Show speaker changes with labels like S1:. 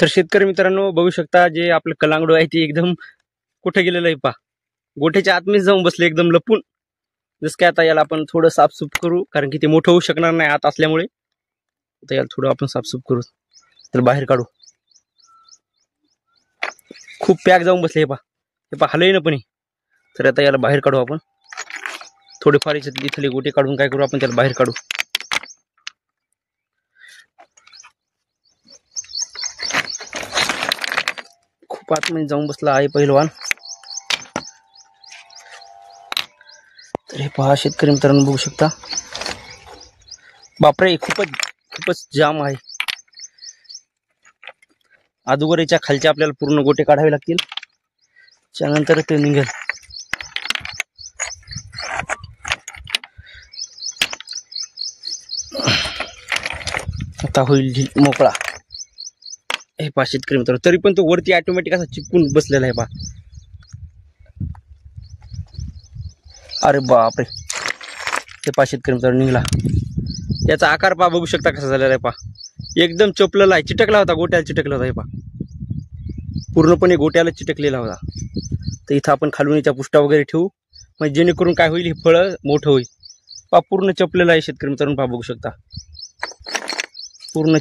S1: तर शेतकरी मित्रांनो बघू शकता, जे आपलं कलांगडो आहे ते एकदम कुठे गेलेलं आहे पहा. गोठ्याच्या आतमध्ये जाऊन बसले एकदम लपून. जसं काय आता याला आपण थोडं साफसूफ करू, कारण की ते मोठं होऊ शकणार नाही आत असल्यामुळे. आता याला थोडं आपण साफसूफ करू, तर बाहेर काढू. खूप पॅक जाऊन बसले हे पहा हलई ना पण. तर आता याला बाहेर काढू आपण. थोडेफार इथले गोटे काढून काय करू आपण, त्याला बाहेर काढू. खूप आतमध्ये जाऊन बसला आहे पहिलवान. तर हे पहा शेतकरी मित्रांनो बघू शकता. बापरे, खूपच जाम आहे. अगोदर याच्या खालचे आपल्याला पूर्ण गोटे काढावे लागतील, त्यानंतर ते निघेल. आता होईल मोकळा. हे पहा शेतकरी मित्रांनो, तरी पण तो वरती ऑटोमॅटिक असा चिपकून बसलेला आहे पहा. अरे बापरे, हे पहा शेतकरी मित्रांनो निघाला. याचा आकार पहा, बघू शकता कसा झालेला आहे पहा. एकदम चपलेला आहे, चिटकला होता, गोट्याला चिटकला होता. हे पहा पूर्णपणे गोट्याला चिटकलेला होता. तर इथं आपण खालून याच्या पुष्टा वगैरे ठेवू, म्हणजे जेणेकरून काय होईल, हे फळं मोठं होईल. पहा पूर्ण चपलेला आहे शेतकरी मित्रांनो, पहा बघू शकता पूर्ण